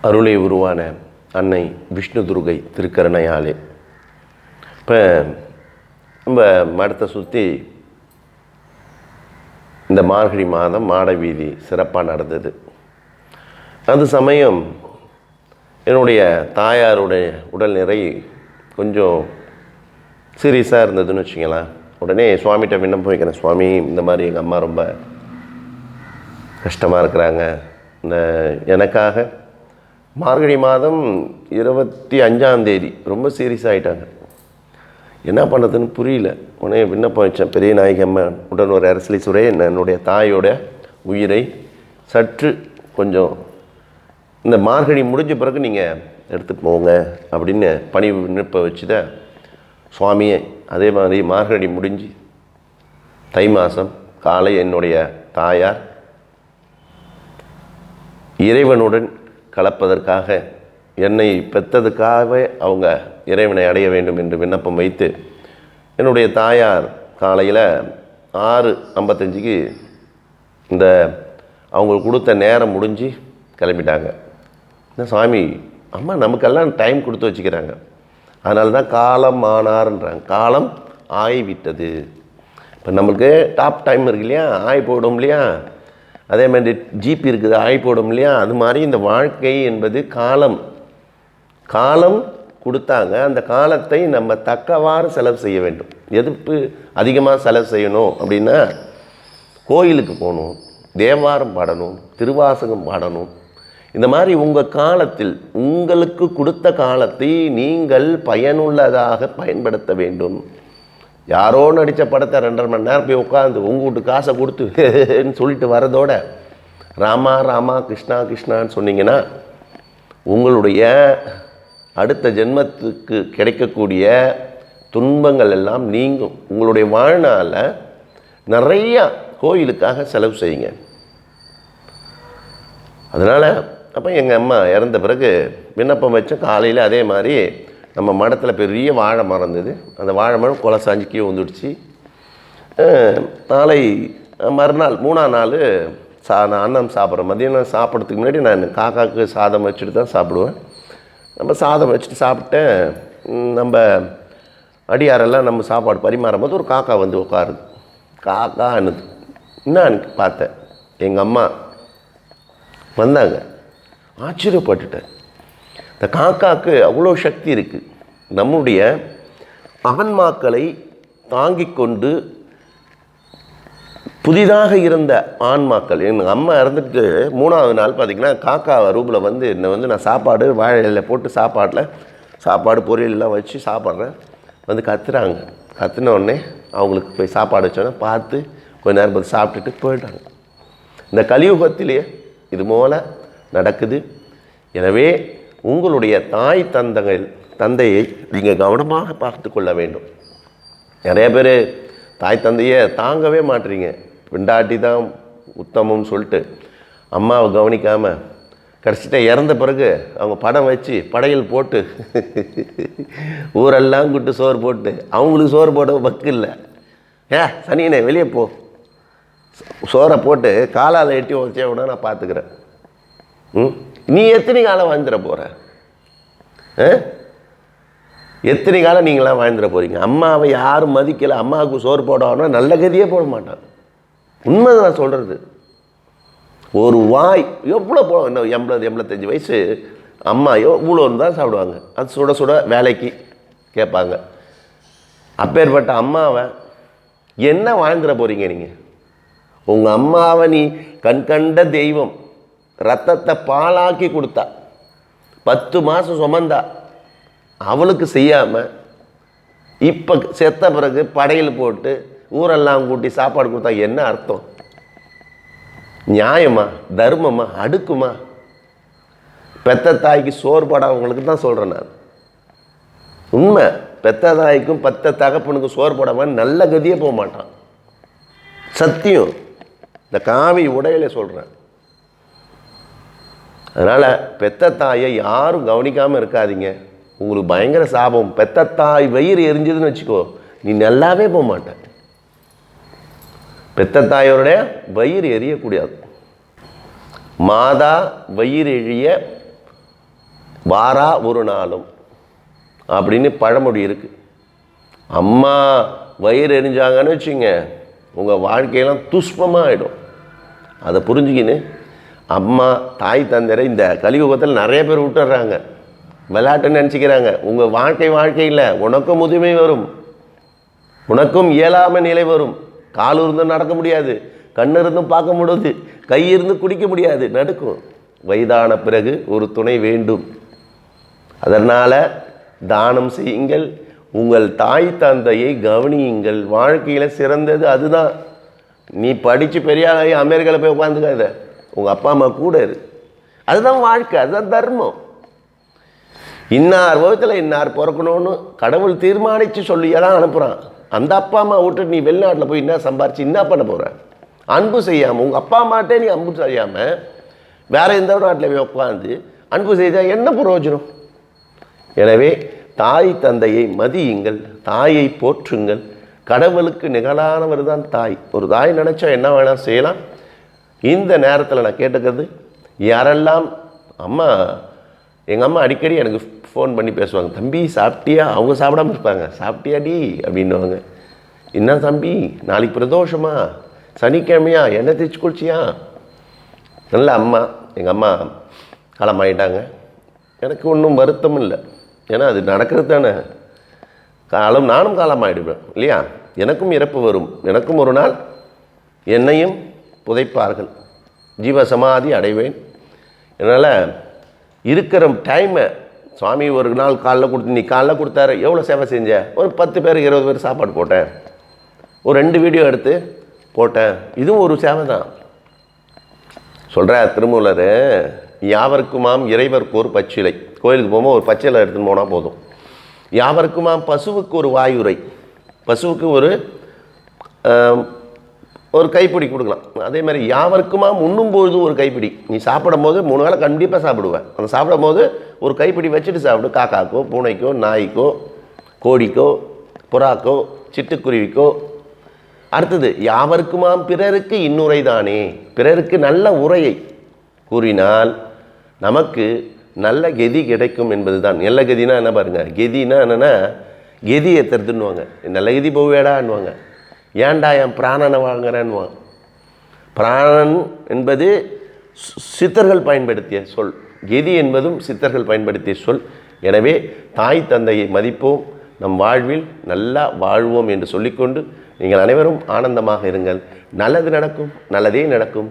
அருளை உருவான அன்னை விஷ்ணு துர்கை திருக்கருணையாலே. இப்போ நம்ம மடத்தை சுற்றி இந்த மார்கழி மாதம் மாட வீதி சிறப்பாக நடந்தது. அந்த சமயம் என்னுடைய தாயாருடைய உடல்நிலை கொஞ்சம் சீரியஸாக இருந்ததுன்னு வச்சுங்களேன். உடனே சுவாமிகிட்ட விண்ணப்பம் வைக்கிறேன், சுவாமி இந்த மாதிரி எங்கள் அம்மா ரொம்ப கஷ்டமாக இருக்கிறாங்க, இந்த எனக்காக மார்கழி மாதம் 25 ரொம்ப சீரியஸ் ஆகிட்டாங்க, என்ன பண்ணுறதுன்னு புரியல. உடனே விண்ணப்பம் வச்சேன், பெரிய நாயகி அம்மா உடன் ஒரு அரசலீஸ்வரே என்னுடைய தாயோட உயிரை சற்று கொஞ்சம் இந்த மார்கழி முடிஞ்ச பிறகு நீங்கள் எடுத்துகிட்டு போங்க அப்படின்னு பணி விண்ணப்ப வச்சுதான் சுவாமியை. அதே மாதிரி மார்கழி முடிஞ்சு தை மாதம் காலை என்னுடைய தாயார் இறைவனுடன் கலப்பதற்காக என்னை பெற்றதுக்காகவே அவங்க இறைவனை அடைய வேண்டும் என்று விண்ணப்பம் வைத்து என்னுடைய தாயார் காலையில் 6:55 இந்த அவங்களுக்கு கொடுத்த நேரம் முடிஞ்சு கிளம்பிட்டாங்க. இந்த சுவாமி அம்மா நமக்கெல்லாம் டைம் கொடுத்து வச்சுக்கிறாங்க, அதனால தான் காலம் ஆனார்ன்றாங்க. காலம் ஆகிவிட்டது. இப்போ நம்மளுக்கு டாப் டைம் இருக்கு இல்லையா, ஆய் போடும் இல்லையா, அதே மாதிரி ஜிபி இருக்குது ஆய் போடும் இல்லையா, அது மாதிரி இந்த வாழ்க்கை என்பது காலம் கொடுத்தாங்க. அந்த காலத்தை நம்ம தக்கவாறு செலவு செய்ய வேண்டும். எதுக்கு அதிகமாக செலவு செய்யணும் அப்படின்னா, கோயிலுக்கு போகணும், தேவாரம் பாடணும், திருவாசகம் பாடணும். இந்த மாதிரி உங்கள் காலத்தில் உங்களுக்கு கொடுத்த காலத்தை நீங்கள் பயனுள்ளதாக பயன்படுத்த வேண்டும். யாரோ நடித்த படத்தை 2.5 மணி நேரம் போய் உட்காந்து உங்கள் வீட்டு காசை கொடுத்துன்னு சொல்லிட்டு வரதோட ராமா ராமா கிருஷ்ணா கிருஷ்ணான்னு சொன்னீங்கன்னா உங்களுடைய அடுத்த ஜென்மத்துக்கு கிடைக்கக்கூடிய துன்பங்கள் எல்லாம் நீங்கும். உங்களுடைய வாழ்நாளில் நிறையா கோயிலுக்காக செலவு செய்யுங்க. அதனால் அப்போ எங்கள் அம்மா இறந்த பிறகு விண்ணப்பம் வச்ச காலையில் அதே மாதிரி நம்ம மடத்தில் பெரிய வாழை மரம் இருந்தது. அந்த வாழை மரம் கொலை சாஞ்சிக்கே வந்துடுச்சு. நாளை மறுநாள் 3ஆம் நாள் நான் அன்னம் சாப்பிட்றேன். மதியானம் சாப்பிட்றதுக்கு முன்னாடி நான் காக்காவுக்கு சாதம் வச்சுட்டு தான் சாப்பிடுவேன். நம்ம சாதம் வச்சுட்டு சாப்பிட்டேன். நம்ம அடியாரெல்லாம் நம்ம சாப்பாடு பரிமாறும் போது ஒரு காக்கா வந்து உட்காருது. காக்கா என்னது என்னான்னு பார்த்தேன். எங்கள் அம்மா வந்தாங்க. ஆச்சரியப்பட்டுட்டேன். இந்த காக்காவுக்கு அவ்வளோ சக்தி இருக்குது. நம்முடைய ஆன்மாக்களை தாங்கிக் கொண்டு புதிதாக இருந்த ஆன்மாக்கள், எங்கள் அம்மா இறந்துட்டு 3ஆவது நாள் பார்த்திங்கன்னா காக்கா ரூபில் வந்து என்னை வந்து நான் சாப்பாடு வாழையில் போட்டு சாப்பாடு பொரியலெல்லாம் வச்சு சாப்பிட்றேன். வந்து கத்துறாங்க. கத்துன உடனே அவங்களுக்கு போய் சாப்பாடு வச்சோன்னே பார்த்து கொஞ்ச நேரம் பார்த்து சாப்பிட்டுட்டு போயிட்டாங்க. இந்த கலியுகத்திலேயே இது போல் நடக்குது. எனவே உங்களுடைய தாய் தந்தையை நீங்கள் கவனமாக பார்த்து கொள்ள வேண்டும். நிறைய பேர் தாய் தந்தையை தாங்கவே மாட்டுறீங்க. பெண்டாட்டி தான் உத்தமம்னு சொல்லிட்டு அம்மாவை கவனிக்காமல் கடைசிட்ட இறந்த பிறகு அவங்க படம் வச்சு படையல் போட்டு ஊரெல்லாம் கூட்டு சோறு போட்டு அவங்களுக்கு சோறு போட வக்கு இல்லை. சனியனே வெளியே போ, சோறை போட்டு காலால் எட்டி வச்சே விட நான் பார்த்துக்கிறேன். நீ எத்தனை காலம் வாழ்ந்துட போகிற? எத்தனை காலம் நீங்களாம் வாழ்ந்துட போகிறீங்க? அம்மாவை யாரும் மதிக்கலை, அம்மாவுக்கு சோறு போடணும்னா நல்ல கதியே போட மாட்டான். உண்மை நான் சொல்கிறது. ஒரு வாய் எவ்வளோ 80-85 வயசு அம்மா இவ்வளோன்னு தான் சாப்பிடுவாங்க. அது சுட சுட வேலைக்கு கேட்பாங்க. அப்பேற்பட்ட அம்மாவை என்ன வாழ்ந்துட போகிறீங்க நீங்கள்? உங்கள் அம்மாவை நீ கண்கண்ட தெய்வம், ரத்தத்தை பாலாக்கி கொடுத்தா, 10 மாதம் சுமந்தா, அவளுக்கு செய்யாமல் இப்போ செத்த பிறகு படையில் போட்டு ஊரெல்லாம் கூட்டி சாப்பாடு கொடுத்தா என்ன அர்த்தம்? நியாயமா? தர்மமா? அடுக்குமா? பெத்த தாய்க்கு சோறு போடாதவங்களுக்கு தான் சொல்கிறேன் நான். உண்மை. பெத்த தாய்க்கும் பெத்த தகப்பனுக்கும் சோறு போடாமல் நல்ல கதியே போக மாட்டான். சத்தியம். இந்த காவி உடையில சொல்கிறேன். அதனால் பெத்த தாயை யாரும் கவனிக்காமல் இருக்காதீங்க. உங்களுக்கு பயங்கர சாபம். பெத்த தாய் வயிறு எரிஞ்சதுன்னு வச்சுக்கோ, நீ நல்லாவே போக மாட்ட. பெத்த தாயோடைய வயிறு எரியக்கூடாது. மாதா வயிறு எழிய வாரா ஒரு நாளும் அப்படின்னு பழமொழி இருக்குது. அம்மா வயிறு எரிஞ்சாங்கன்னு வச்சுங்க, உங்கள் வாழ்க்கையெல்லாம் துஷ்பமாக ஆகிடும். அதை புரிஞ்சுக்கின்னு அம்மா தாய் தந்தையரை இந்த கலியுகத்தில் நிறைய பேர் விட்டுடுறாங்க, விளையாட்டுன்னு நினச்சிக்கிறாங்க. உங்கள் வாழ்க்கையில் உனக்கும் முதுமை வரும், உனக்கும் இயலாமை நிலை வரும். கால் இருந்தும் நடக்க முடியாது, கண்ணு இருந்தும் பார்க்க முடியாது, கை இருந்து குடிக்க முடியாது, நடுக்கும். வயதான பிறகு ஒரு துணை வேண்டும். அதனால் தானம் செய்யுங்கள், உங்கள் தாய் தந்தையை கவனியுங்கள். வாழ்க்கையில் சிறந்தது அதுதான். நீ படித்து பெரியாகி அமெரிக்காவில் போய் உட்காந்துக்காத, உங்கள் அப்பா அம்மா கூட இரு. அதுதான் வாழ்க்கை, அதுதான் தர்மம். இன்னார் வகுத்தில் இன்னார் பிறக்கணும்னு கடவுள் தீர்மானித்து சொல்லியே தான் அனுப்புகிறான். அந்த அப்பா அம்மா விட்டு நீ வெளிநாட்டில் போய் என்ன சம்பாரிச்சு என்ன பண்ண போகிற? அன்பு செய்யாமல், உங்கள் அப்பா அம்மாட்டே நீ அன்பு செய்யாமல் வேறு எந்த நாட்டில் போய் உட்காந்து அன்பு செய்தால் என்ன பிரயோஜனம்? எனவே தாய் தந்தையை மதியுங்கள், தாயை போற்றுங்கள். கடவுளுக்கு நிகழானவர் தான் தாய். ஒரு தாய் நினச்சா என்ன வேணால் செய்யலாம். இந்த நேரத்தில் நான் கேட்டுக்கிறது, யாரெல்லாம் எங்கள் அம்மா அடிக்கடி எனக்கு ஃபோன் பண்ணி பேசுவாங்க, தம்பி சாப்பிட்டியா? அவங்க சாப்பிடாமல் இருப்பாங்க, சாப்பிட்டியாடி அப்படின்னுவாங்க. என்ன தம்பி நாளைக்கு பிரதோஷமா, சனிக்கிழமையா, என்ன தேய்ச்சி குளிச்சியா? நல்ல அம்மா. எங்கள் அம்மா காலமாயிட்டாங்க. எனக்கு ஒன்றும் வருத்தம் இல்லை, ஏன்னா அது நடக்கிறது தானே. நானும் காலமாயிடுவேன் இல்லையா? எனக்கும் இறப்பு வரும், எனக்கும் ஒரு நாள் என்னையும் புதைப்பார்கள், ஜீவசமாதி அடைவேன். அதனால் இருக்கிற டைமை சுவாமி ஒரு நாள் காலைல கொடுத்து, நீ காலைல கொடுத்தாரு, எவ்வளோ சேவை செஞ்ச? ஒரு 10 பேர் 20 பேர் சாப்பாடு போட்டேன், ஒரு 2 வீடியோ எடுத்து போட்டேன், இதுவும் ஒரு சேவை தான். சொல்கிற திருமூலர், யாவருக்குமாம் இறைவருக்கு ஒரு பச்சிலை. கோயிலுக்கு போகும்போது ஒரு பச்சிலை எடுத்துன்னு போனால் போதும். யாவருக்குமாம் பசுவுக்கு ஒரு வாயுரை, பசுவுக்கு ஒரு கைப்பிடி கொடுக்கலாம். அதே மாதிரி யாவருக்குமாம் உண்ணும்போது ஒரு கைப்பிடி. நீ சாப்பிடும் போது 3 வேளை கண்டிப்பாக சாப்பிடுவேன். அந்த சாப்பிடும் போது ஒரு கைப்பிடி வச்சுட்டு சாப்பிடு. காக்காக்கோ, பூனைக்கோ, நாய்க்கோ, கோழிக்கோ, புறாக்கோ, சிட்டுக்குருவிக்கோ. அடுத்தது, யாவருக்குமாம் பிறருக்கு இன்னுரை தானே. பிறருக்கு நல்ல உரையை கூறினால் நமக்கு நல்ல கதி கிடைக்கும் என்பது தான். நல்ல கதினா என்ன பாருங்கள், கதினா என்னென்னா கதி ஏற்றுறதுன்னுவாங்க. நல்ல கதி போவேடான்னுவாங்க. ஏன்டா என் பிராணனை வாங்குறேன்னுவாங்க. பிராணன் என்பது சித்தர்கள் பயன்படுத்திய சொல், கதி என்பதும் சித்தர்கள் பயன்படுத்திய சொல். எனவே தாய் தந்தையை மதிப்போம், நம் வாழ்வில் நல்லா வாழ்வோம் என்று சொல்லிக்கொண்டு நீங்கள் அனைவரும் ஆனந்தமாக இருங்கள். நல்லது நடக்கும், நல்லதே நடக்கும்.